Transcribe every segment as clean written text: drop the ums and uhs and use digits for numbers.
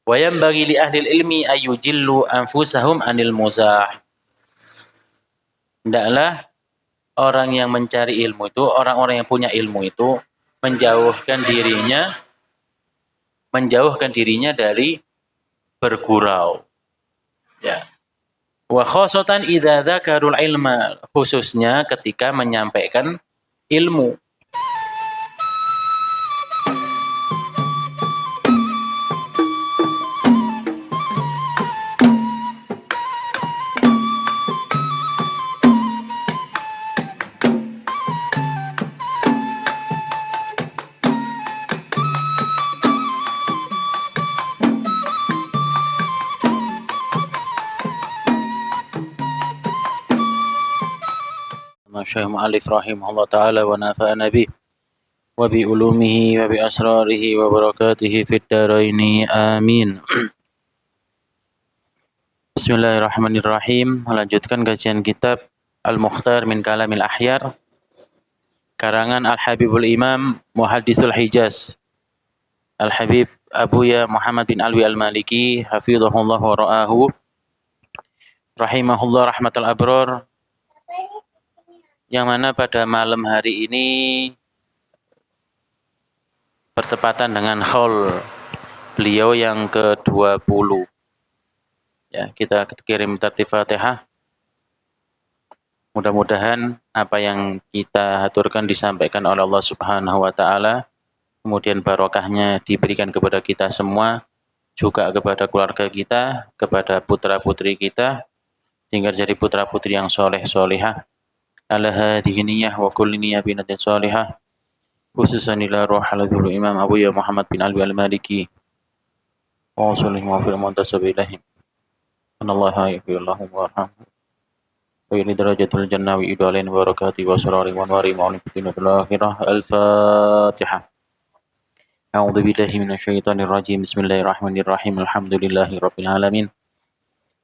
Wa yanbaghi li ahli ilmi ayujillu anfusahum anil muzah. Hendaklah orang yang mencari ilmu itu, orang-orang yang punya ilmu itu menjauhkan dirinya dari bergurau. Ya. Wa khosatan idza dzakarul ilma, khususnya ketika menyampaikan ilmu. Syekh Mu'allif rahimahullah ta'ala wa nafa'ana bih wa bi ulumihi wa bi asrarihi wa barakatihi fid dharaini amin. Bismillahirrahmanirrahim. Melanjutkan kajian kitab Al-Mukhtar min Kalamil Ahyar karangan Al-Habibul Imam Muhaddisul Hijaz Al-Habib Abuya Muhammad bin Alwi Al-Maliki hafizahullah wa ra'ahu rahimahullah rahmatal abror, yang mana pada malam hari ini bertepatan dengan haul beliau yang ke-20. Ya, kita kirim tertib Fatihah. Mudah-mudahan apa yang kita haturkan disampaikan oleh Allah Subhanahu wa taala, kemudian barokahnya diberikan kepada kita semua, juga kepada keluarga kita, kepada putra-putri kita, sehingga jadi putra-putri yang soleh solehah. Ala hadhihi niyyah wa kulli niyyah binatin solehah. Khususan ila ruh haladul Imam Abuya Muhammad bin Alwi Al-Maliki. Wa sallallahu wa fil muntasab ilahim. Anallaha yaqillahu warhamhu. Wa ini darajatul jannah wa idalain wa barakati wa asrari wa anwari ma'unifatina fil akhirah. Al-Fatihah. A'udzu billahi minasyaitonir rajim. Bismillahirrahmanirrahim. Alhamdulillahi rabbil alamin.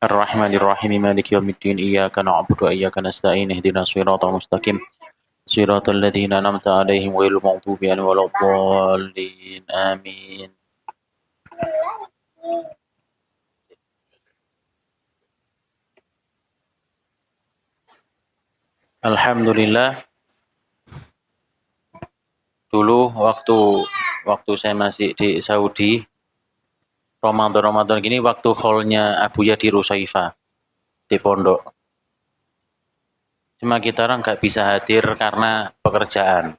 Ar-Rahmanir-Rahim. Maliki yaumiddin. Iyyaka na'budu wa iyyaka nasta'in. Ihdinas siratal mustaqim. Siratal ladzina an'amta 'alaihim ghairil maghdubi 'alaihim waladdallin. Amin. Alhamdulillah. Dulu waktu saya masih di Saudi, Ramadan gini, waktu haulnya Abuya di Rusaifa di pondok. Cuma kita orang nggak bisa hadir karena pekerjaan.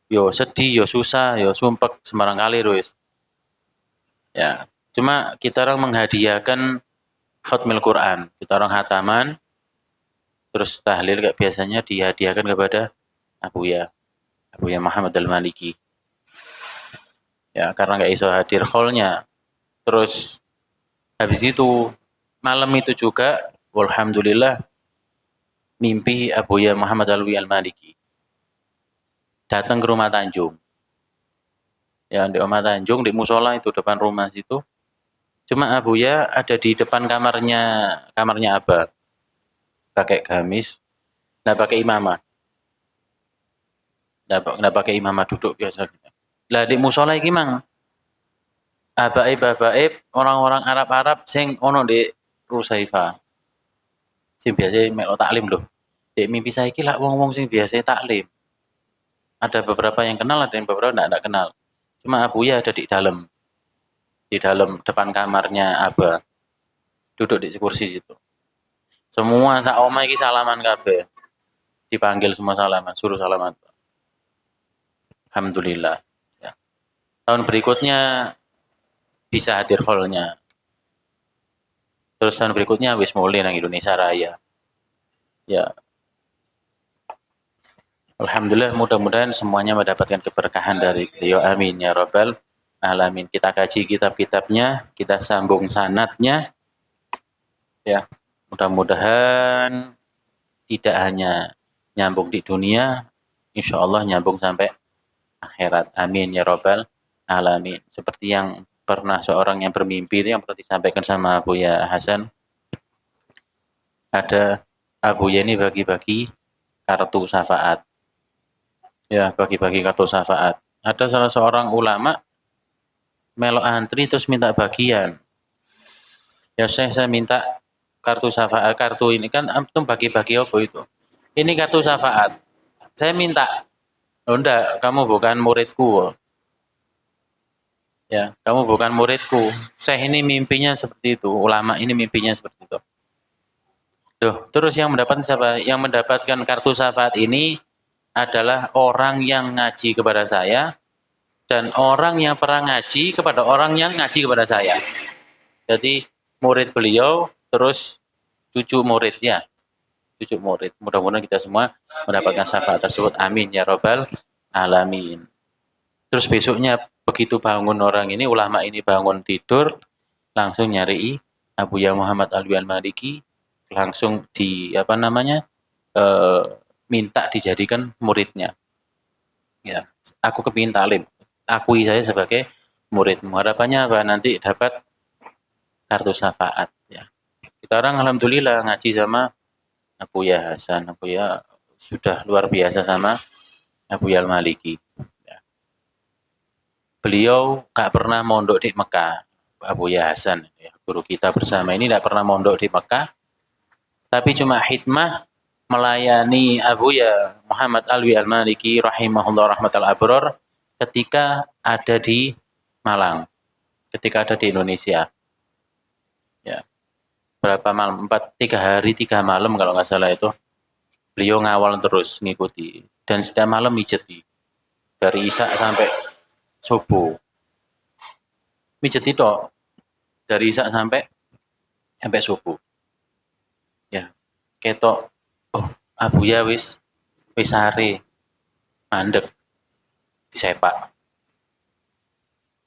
Yo sedih, yo susah, yo sumpek sembarang kali Ruis. Ya, cuma kita orang menghadiahkan khatmil Quran. Kita orang hataman, terus tahlil kayak biasanya dihadiahkan kepada Abuya Muhammad Al-Maliki. Ya, karena nggak iso hadir haulnya. Terus habis itu malam itu juga, alhamdulillah, mimpi Abuya Muhammad Alwi Al-Maliki datang ke rumah Tanjung. Ya, di rumah Tanjung, di musola itu depan rumah situ. Cuma Abuya ada di depan kamarnya Abah. Pakai gamis, nggak pakai imamah. Nggak pakai imamah, duduk biasa. Lah di musola iki mang abaib orang-orang Arab sing ono di Rusaifa. Sing biasa melo taklim loh. Di mimpi saya iki lah wong-wong sing biasa taklim. Ada beberapa yang kenal, ada yang beberapa enggak kenal. Cuma Abuya ada di dalam depan kamarnya Abah. Duduk di kursi situ. Semua sak omah iki salaman kabeh. Dipanggil semua salaman, suruh salaman. Alhamdulillah. Ya. Tahun berikutnya bisa hadir hallnya. Terus tahun berikutnya wis mulai nang Indonesia Raya. Ya. Alhamdulillah, mudah-mudahan semuanya mendapatkan keberkahan dari beliau. Amin ya rabbal alamin. Kita kaji kitab-kitabnya, kita sambung sanadnya. Ya. Mudah-mudahan tidak hanya nyambung di dunia, insya Allah nyambung sampai akhirat. Amin ya rabbal alamin. Seperti yang pernah seorang yang bermimpi itu yang pernah disampaikan sama Buya Hasan. Ada Abuya ini bagi-bagi kartu syafaat. Ya, bagi-bagi kartu syafaat. Ada salah seorang ulama melok antri terus minta bagian. Ya saya minta kartu syafaat, kartu ini kan antum bagi-bagi apa itu? Ini kartu syafaat. Saya minta, oh enggak, kamu bukan muridku. Ya, kamu bukan muridku. Saya ini mimpinya seperti itu, ulama ini mimpinya seperti itu. Duh, terus yang mendapatkan siapa? Yang mendapatkan kartu syafaat ini adalah orang yang ngaji kepada saya dan orang yang pernah ngaji kepada orang yang ngaji kepada saya. Jadi murid beliau terus cucu murid ya, cucu murid. Mudah-mudahan kita semua mendapatkan syafaat tersebut. Amin ya robbal alamin. Terus besoknya begitu bangun orang ini, ulama ini bangun tidur, langsung nyari Abuya Muhammad Alwi Al-Maliki, langsung di apa namanya minta dijadikan muridnya. Ya, aku kepingin talim, akui saya sebagai murid. Harapannya apa? Nanti dapat kartu syafaat. Ya, kita orang alhamdulillah ngaji sama Abuya Hasan, Abuya sudah luar biasa sama Abuya Al-Maliki. Ya. Beliau gak pernah mondok di Mekah, Abuya Hasan, ya, guru kita bersama ini tidak pernah mondok di Mekah, tapi cuma hikmah melayani Abuya Muhammad Alwi Al-Maliki rahimahullah rahmatal abror ketika ada di Malang, ketika ada di Indonesia. Ya. Berapa malam? 3 hari 3 malam kalau nggak salah itu. Beliau ngawal terus ngikuti dan setiap malam mijeti dari Isya sampai subuh. Mijeti toh dari Isya sampai subuh. Ya. Ketok oh, Abuya wis sare mandek disepak.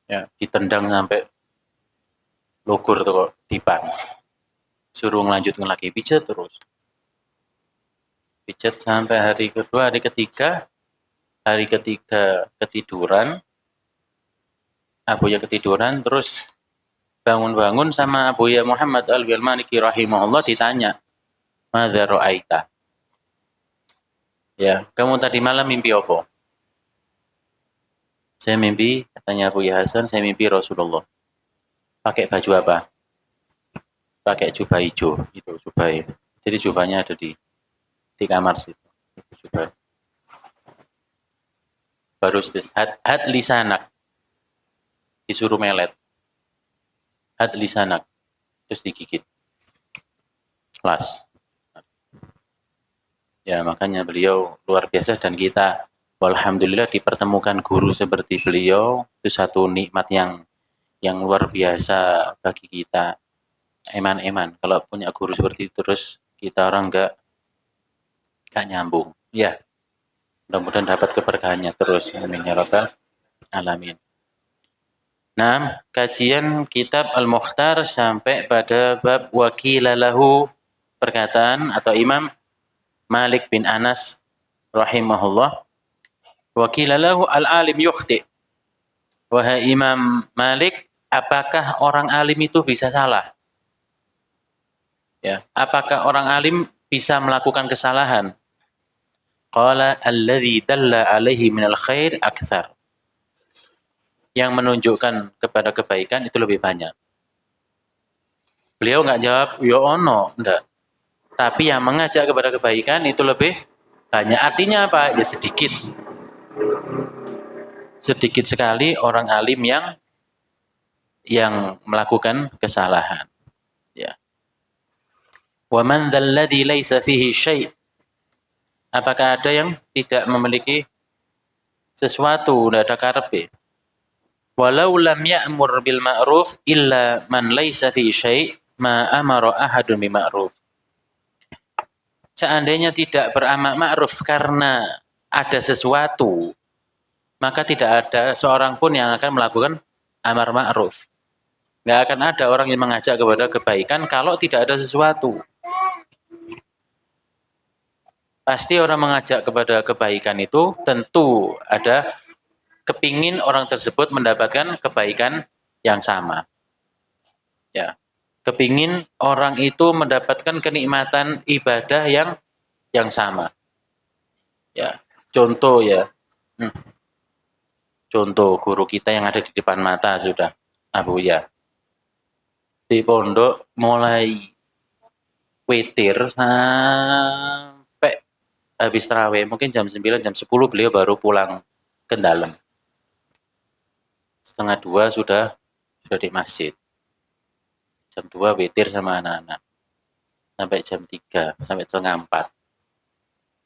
Ya, ditendang sampai lugur tuh kok dipan. Suruh ngelanjutkan lagi pijet terus. Pijet sampai hari kedua, hari ketiga ketiduran. Abuya ketiduran terus bangun-bangun sama Abuya Muhammad Alwi Al-Maliki rahimahullah ditanya, "Madza ra'aita?" Ya, kamu tadi malam mimpi apa? Saya mimpi, katanya Abuya Hasan, saya mimpi Rasulullah. Pakai baju apa? Pakai jubah hijau, itu jubah. Jadi jubahnya ada di kamar situ. Itu jubah. Baru had lisanak. Disuruh melet. Had lisanak. Terus digigit. Kelas. Ya, makanya beliau luar biasa dan kita alhamdulillah dipertemukan guru seperti beliau itu satu nikmat yang luar biasa bagi kita. Eman-eman kalau punya guru seperti itu terus kita orang enggak nyambung. Ya. Mudah-mudahan dapat keberkahannya terus. Amin ya rabbal alamin. Nah, kajian kitab Al-Mukhtar sampai pada bab wakilalahu perkataan atau Imam Malik bin Anas rahimahullah. Wakilalahu al-alim yukhti. Wahai Imam Malik, apakah orang alim itu bisa salah? Ya, apakah orang alim bisa melakukan kesalahan? Qala alladzi dalla alaihi minal khair aktsar. Yang menunjukkan kepada kebaikan itu lebih banyak. Beliau nggak jawab, ya ono, enggak. Tapi yang mengajak kepada kebaikan itu lebih banyak. Artinya apa? Ya sedikit. Sedikit sekali orang alim yang melakukan kesalahan. Ya. Wa man dzalladzi laisa fihi syai'. Apakah ada yang tidak memiliki sesuatu, tidak ada karepe? Walau lam ya'mur bil ma'ruf illa man laisa fihi syai' ma amara ahadun bil ma'ruf. Seandainya tidak beramal ma'ruf karena ada sesuatu, maka tidak ada seorang pun yang akan melakukan amar ma'ruf. Nggak akan ada orang yang mengajak kepada kebaikan kalau tidak ada sesuatu. Pasti orang mengajak kepada kebaikan itu tentu ada kepingin orang tersebut mendapatkan kebaikan yang sama. Ya, kepingin orang itu mendapatkan kenikmatan ibadah yang sama. Ya, contoh ya. Contoh guru kita yang ada di depan mata sudah. Abuya. Di pondok mulai witir sampai habis tarawih, mungkin jam 9, jam 10 beliau baru pulang ke dalam. Setengah 2 sudah di masjid. Jam 2 witir sama anak-anak. Sampai jam 3, sampai setengah 4.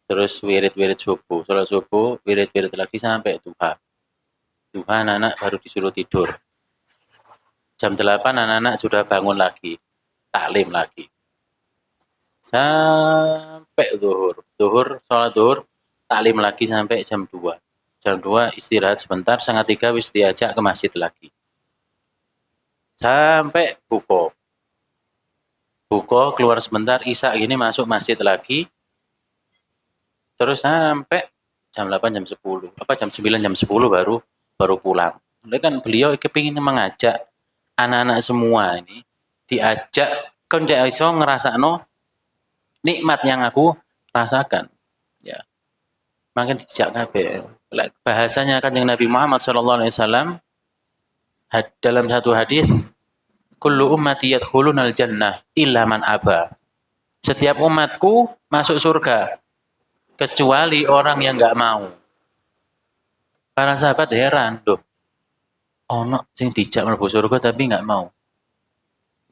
Terus wirid-wirid subuh. Sholat subuh, wirid-wirid lagi sampai duha. Duha anak-anak baru disuruh tidur. Jam 8 anak-anak sudah bangun lagi. Taklim lagi. Sampai zuhur. Sholat zuhur, taklim lagi sampai jam 2. Jam 2 istirahat sebentar, setengah 3 wis diajak ke masjid lagi. Sampai buko. Buko, keluar sebentar, isya gini masuk masjid lagi. Terus sampai jam 8, jam 10. Jam 9, jam 10 baru pulang. Oleh kan beliau kepingin mengajak anak-anak semua ini diajak kon iso ngrasakno nikmat yang aku rasakan. Ya. Makin dijak kabeh. Bahasanya Kanjeng Nabi Muhammad SAW dalam satu hadis, kullu ummati yadkhulunal jannah illa man aba. Setiap umatku masuk surga kecuali orang yang enggak mau. Para sahabat heran, loh. Ono sing dijak mlebu surga tapi enggak mau.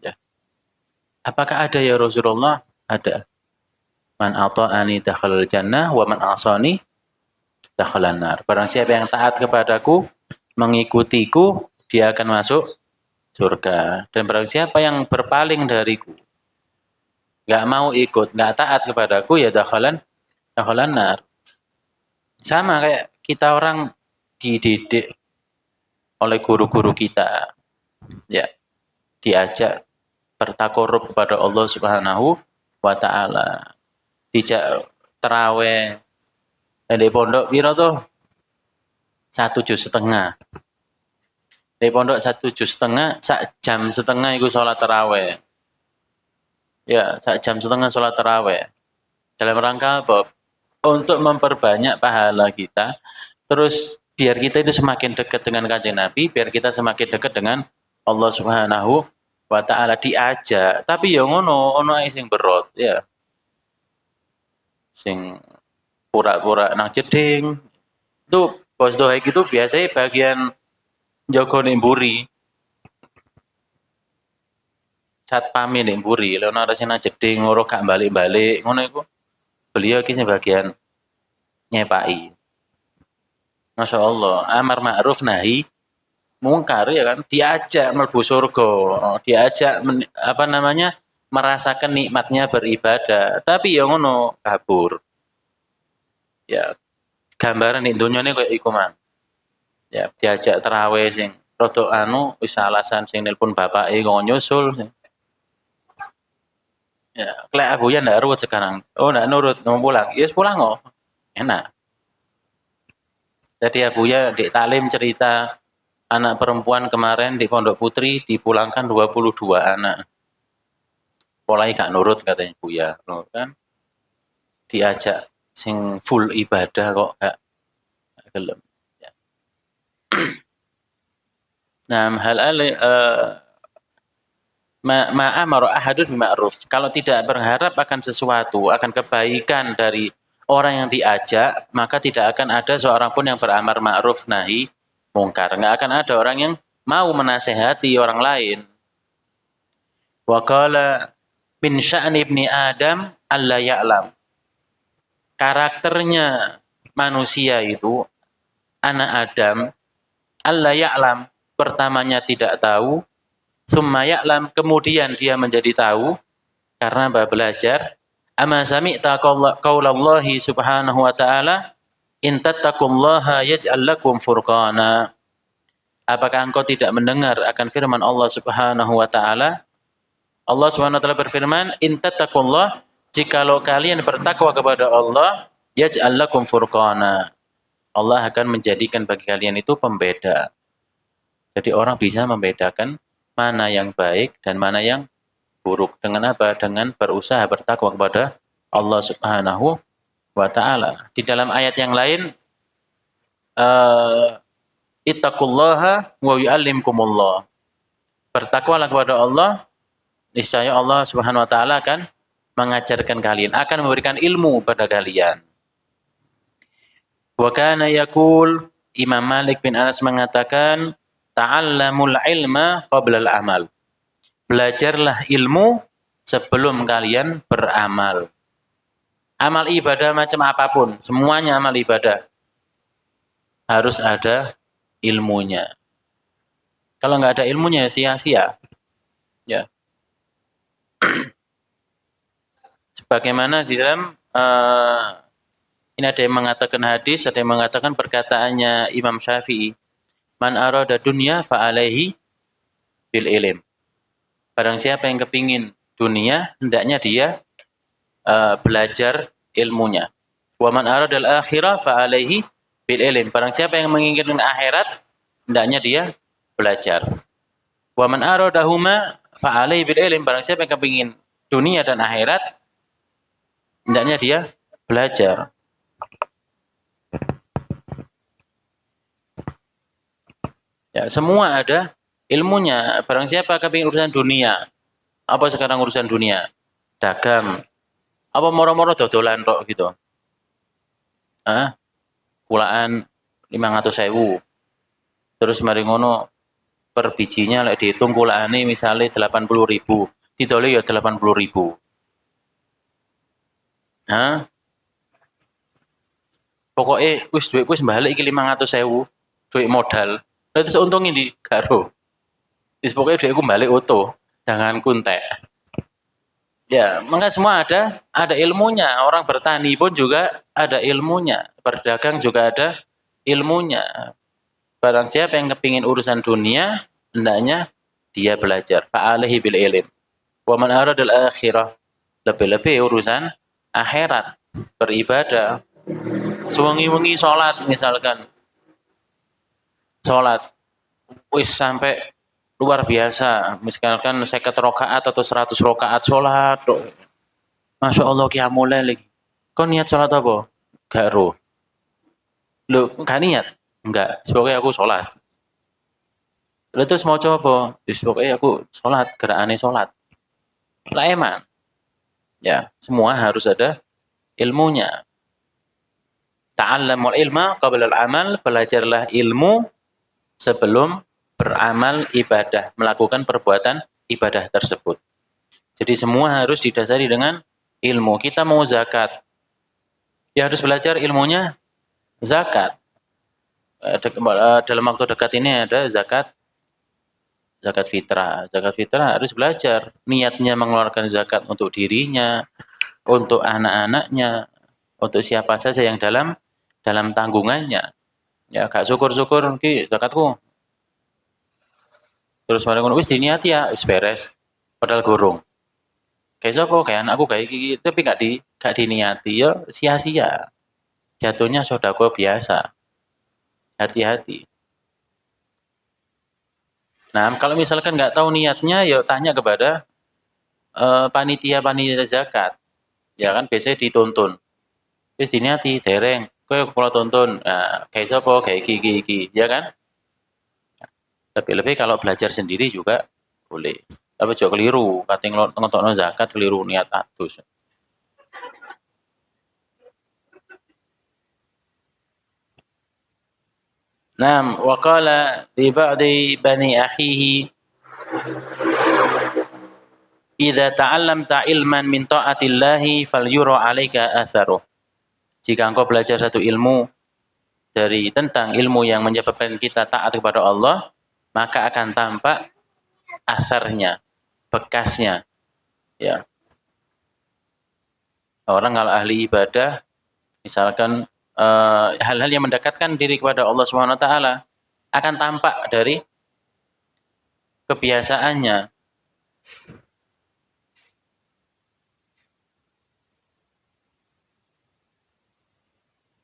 Ya. Apakah ada ya Rasulullah? Ada. Man ata'ani dakhalal jannah wa man asani dakhalan nar. Barang siapa yang taat kepadaku, mengikutiku, dia akan masuk surga. Dan barang siapa yang berpaling dariku, enggak mau ikut, enggak taat kepadaku, ya dakhalan nar. Sama kayak kita orang dididik oleh guru-guru kita, ya, diajak bertakarub kepada Allah Subhanahu wa taala. Dijak tarawih di pondok piro tuh? 1,5 jam. Di pondok 1,5 jam, sak jam setengah iku sholat tarawih. Ya, sak jam setengah sholat tarawih. Dalam rangka apa? Untuk memperbanyak pahala kita, terus biar kita itu semakin dekat dengan Kanjeng Nabi, biar kita semakin dekat dengan Allah Subhanahu wa taala. Diajak, tapi ya ono ae sing berot, ya. Sing pura-pura nang jeding. Itu bos dohek itu biasanya bagian jago ning mburi. Satpame ning mburi, lha ana sing nang jeding ora gak balik-balik, ngono iku. Beliau iki sing bagian nyepaki. Masya Allah, amar ma'ruf nahi mungkar ya kan, diajak mlebu surga, diajak merasakan nikmatnya beribadah, tapi ya ngono kabur. Ya, gambaran ning donyane koyo iku mang. Ya, diajak tarawih sing rada wis alasan sing nelpon bapake kok nyusul. Ya, klek aku ya ndak ruwet sekarang. Oh, ndak nurut, mau pulang. Ya pulang kok. Enak. Jadi Abuya di taklim cerita anak perempuan kemarin di Pondok Putri dipulangkan 22 anak. Mulai gak nurut katanya Buya, kan? Diajak sing full ibadah kok gak gelem. Ya. Nah, hal ma'amara ahadun bima'ruf. Kalau tidak berharap akan sesuatu, akan kebaikan dari orang yang diajak, maka tidak akan ada seorang pun yang beramar ma'ruf nahi mungkar. Enggak akan ada orang yang mau menasehati orang lain. Wa qala min sya'ni ibni Adam alla ya'lam. Karakternya manusia itu, anak Adam, alla ya'lam, pertamanya tidak tahu, summa ya'lam, kemudian dia menjadi tahu karena belajar. Ama sami'ta qaulallahi subhanahu wa ta'ala in tattaqullaha yaj'al lakum furqana. Apakah engkau tidak mendengar akan firman Allah Subhanahu wa taala? Allah Subhanahu wa taala berfirman, in tattaqullah, jikalau kalian bertakwa kepada Allah, yaj'al lakum furqana. Allah akan menjadikan bagi kalian itu pembeda. Jadi orang bisa membedakan mana yang baik dan mana yang buruk. Dengan apa? Dengan berusaha bertakwa kepada Allah Subhanahu wa taala. Di dalam ayat yang lain, ittaqullaha wa yu'allimkumullah. Bertakwalah kepada Allah, niscaya Allah Subhanahu wa taala akan mengajarkan kalian, akan memberikan ilmu pada kalian. Wa kana yaqul, Imam Malik bin Anas mengatakan, ta'allamul ilma qabla al-amal. Belajarlah ilmu sebelum kalian beramal. Amal ibadah macam apapun, semuanya amal ibadah harus ada ilmunya. Kalau nggak ada ilmunya sia-sia. Ya. Sebagaimana di dalam ini ada yang mengatakan hadis, ada yang mengatakan perkataannya Imam Syafi'i, man arada dunya fa alaihi bil ilm. Barang siapa yang kepingin dunia, hendaknya dia belajar ilmunya. Wa man arada al akhirah fa alaihi bil ilm. Barang siapa yang menginginkan akhirat, hendaknya dia belajar. Wa man aradahuma fa alaihi bil ilm. Barang siapa yang kepingin dunia dan akhirat, hendaknya dia belajar. Ya, semua ada ilmunya. Barang siapa kepingin urusan dunia, apa sekarang urusan dunia? Dagang. Apa moro-moro dodolan tok gitu? Kulaan 500.000. Terus mari ngono per bijinya lek dihitung kulaane misale 80.000. Didole ya 80.000. Pokoknya wis duit wis balik iki 500.000 duit modal. Lah terus untung ini karo. Wis pokoknya duitku balik utuh, jangan kuntek. Ya, maka semua ada ilmunya. Orang bertani pun juga ada ilmunya. Berdagang juga ada ilmunya. Barang siapa yang kepingin urusan dunia, hendaknya dia belajar. Fa'alihi bil ilm. Wa man aradal akhirah. Lebih-lebih urusan akhirat, beribadah. Sewengi-wengi sholat misalkan. Sholat. Wis sampai luar biasa. Misalkan 50 rakaat atau 100 rakaat sholat. Masya Allah qiyamul lail. Kau niat sholat apa? Gak roh. Loh, gak niat? Enggak. Sebagai aku sholat. Lalu terus mau coba? Pokoknya aku sholat. Gerakane sholat. Lah emang. Ya, semua harus ada ilmunya. Ta'allamul ilma qabla al-amal. Belajarlah ilmu sebelum beramal ibadah. Melakukan perbuatan ibadah tersebut. Jadi semua harus didasari dengan ilmu. Kita mau zakat. Ya harus belajar ilmunya zakat. Dalam waktu dekat ini ada zakat fitrah. Zakat fitrah harus belajar. Niatnya mengeluarkan zakat untuk dirinya, untuk anak-anaknya, untuk siapa saja yang dalam tanggungannya. Ya gak syukur-syukur ki zakatku. Terus mari ngono wis diniati ya, wis beres. Padahal gorong. Kayak sapa kayak anakku kayak iki tapi gak diniati ya sia-sia. Jatuhnya sedekah biasa. Hati-hati. Nah, kalau misalkan nggak tahu niatnya, ya tanya kepada panitia zakat. Ya kan biasanya dituntun. Terus diniati dereng, kowe kula tuntun. Nah, kayak sapa? Kayak iki, ya kan? Tapi lebih kalau belajar sendiri juga boleh. Tapi juga keliru, kating ngetokno zakat keliru niat atus. Naam, wa qala li ba'di bani akhihi idza ta'allamta ilman min ta'atillahi falyura 'alaika atharuh. Jika engkau belajar satu ilmu dari tentang ilmu yang menyebabkan kita taat kepada Allah, maka akan tampak asarnya, bekasnya. Ya. Orang kalau ahli ibadah, misalkan hal-hal yang mendekatkan diri kepada Allah Subhanahu wa taala akan tampak dari kebiasaannya.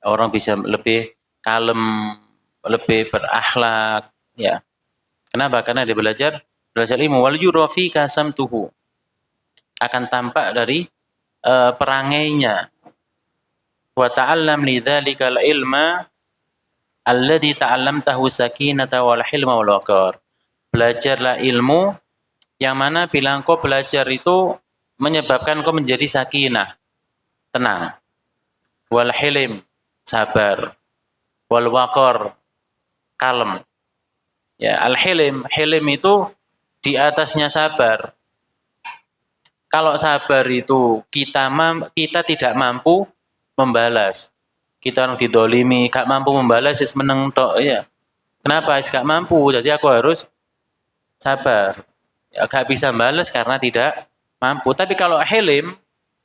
Orang bisa lebih kalem, lebih berakhlak, ya. Kenapa? Karena dia belajar ilmu. Wal yurafi kasamtuhu. Akan tampak dari perangainya. Wa ta'allam lidzalikal ilma alladzi ta'allamtahu sakinata wal hilma wal waqar. Belajarlah ilmu yang mana bila engkau belajar itu menyebabkan engkau menjadi sakinah, tenang. Wal hilim, sabar. Wal waqar, kalem. Ya, al hilim, hilim itu di atasnya sabar. Kalau sabar itu kita tidak mampu membalas. Kita orang didolimi, gak mampu membalas, meneng tok ya. Kenapa? Gak mampu, jadi aku harus sabar. Ya, gak bisa membalas karena tidak mampu. Tapi kalau hilim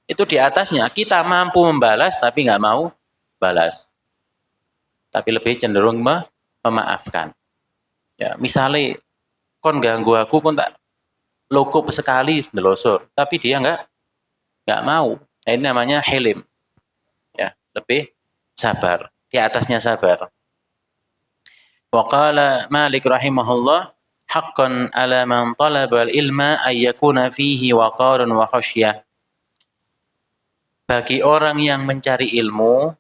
itu di atasnya kita mampu membalas tapi nggak mau balas. Tapi lebih cenderung memaafkan. Ya, misalnya kon ganggu aku, kon tak lokup sekali ndelosor, tapi dia nggak mau. Nah, ini namanya hilim. Ya, lebih sabar. Di atasnya sabar. Wa qala Malik rahimahullah, haqqan ala man talaba al-ilma ay yakuna fihi waqarun wa khasyah. Bagi orang yang mencari ilmu,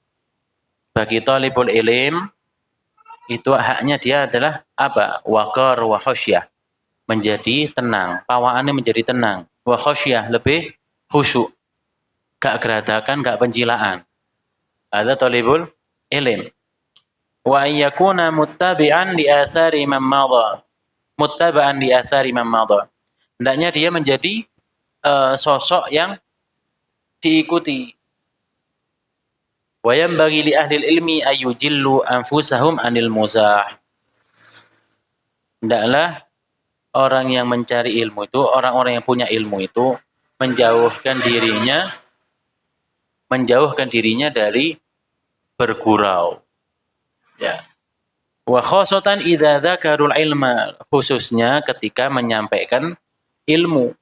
bagi talibul ilm, itu haknya dia adalah apa? Waqar wa khasyah. Menjadi tenang, pawaannya menjadi tenang. Wa khasyah, lebih khusyuk. Gak geradakan, gak pencilaan. Ada talibul ilm. Wa yakuna muttabi'an li athari man madha. Muttaba'an li athari man madha. Hendaknya dia menjadi sosok yang diikuti. Wa yanbaghi li ahli ilmi ayyujillu anfusahum anil muzah. Hendaklah orang yang mencari ilmu itu, orang-orang yang punya ilmu itu menjauhkan dirinya dari bergurau. Ya. Wa khosatan idza dzakarul ilma, khususnya ketika menyampaikan ilmu,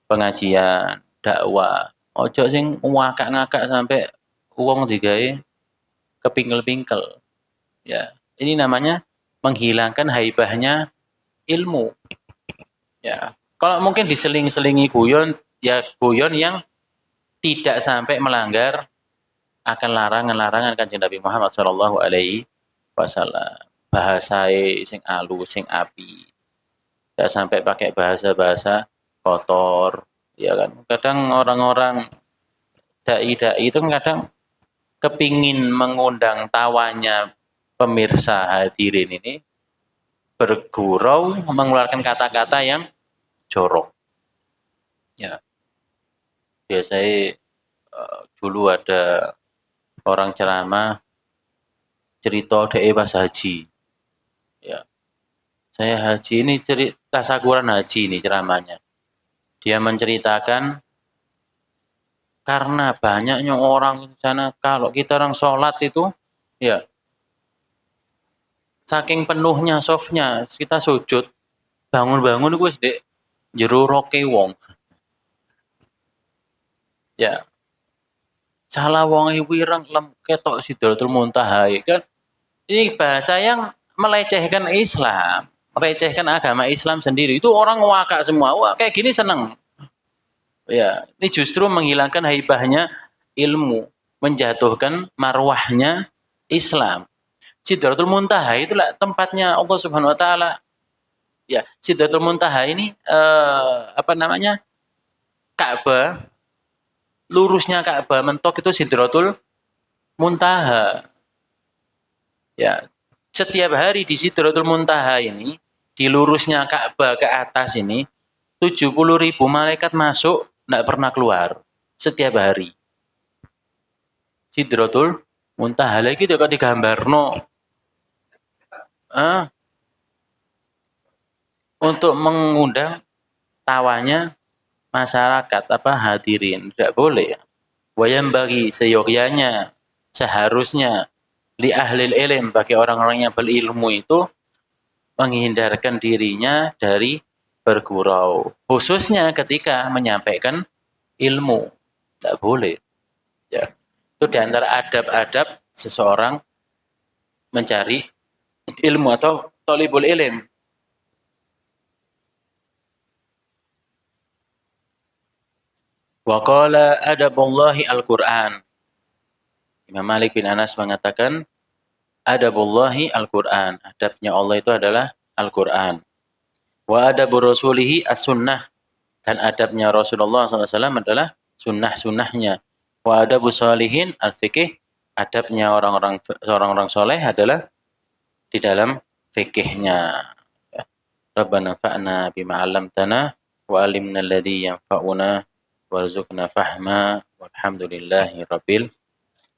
pengajian, dakwah. Ojo sing ngakak-ngakak sampai wong digawe kepingkel-pingkel. Ya, ini namanya menghilangkan haibahnya ilmu. Ya. Kalau mungkin diseling-selingi guyon, ya guyon yang tidak sampai melanggar akan larangan-larangan Kanjeng Nabi Muhammad sallallahu alaihi wasallam. Bahasai sing alus, sing api. Tidak sampai pakai bahasa-bahasa kotor, ya kan. Kadang orang-orang dai-dai itu kadang kepingin mengundang tawanya pemirsa hadirin ini, bergurau mengeluarkan kata-kata yang jorok. Ya, biasanya dulu ada orang ceramah cerita DE pas haji. Ya, saya haji ini cerita tasakuran haji ini ceramahnya. Dia menceritakan karena banyaknya orang di sana, kalau kita orang sholat itu, ya saking penuhnya softnya kita sujud, bangun-bangun itu wis dek jero roke wong. Ya, salah wong wirang lem ketok Sidratul Muntaha kan. Ini bahasa yang melecehkan Islam, melecehkan agama Islam sendiri. Itu orang ngakak semua. Wah, kayak gini seneng. Ya, ini justru menghilangkan haibahnya ilmu, menjatuhkan marwahnya Islam. Sidratul Muntaha itulah tempatnya Allah Subhanahu wa taala. Ya, Sidratul Muntaha ini apa namanya? Ka'bah, lurusnya Ka'bah mentok itu Sidratul Muntaha. Ya, setiap hari di Sidratul Muntaha ini, di lurusnya Ka'bah ke atas ini, 70.000 malaikat masuk, tidak pernah keluar. Setiap hari. Sidratul Muntaha lagi itu digambarno. Untuk mengundang tawanya masyarakat, hadirin. Tidak boleh. Wayam bagi seyogyanya, seharusnya, li ahli ilm, bagi orang-orang yang berilmu itu, menghindarkan dirinya dari bergurau, khususnya ketika menyampaikan ilmu. Tidak boleh. Ya. Itu di antara adab-adab seseorang mencari ilmu atau thalibul ilm. Wa qala adabullahi al-Qur'an. Imam Malik bin Anas mengatakan adabullahi al-Qur'an. Adabnya Allah itu adalah Al-Qur'an. Wa adabu rasulihi as-sunnah, dan adabnya Rasulullah SAW adalah sunnah-sunnahnya. Wa adabu salihin al-fiqih, adabnya orang-orang soleh adalah di dalam fikihnya. Rabbana fa'na bima 'allamtana wa 'allimna alladhi yanfa'una warzuqna fahma walhamdulillahi rabbil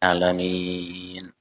alamin.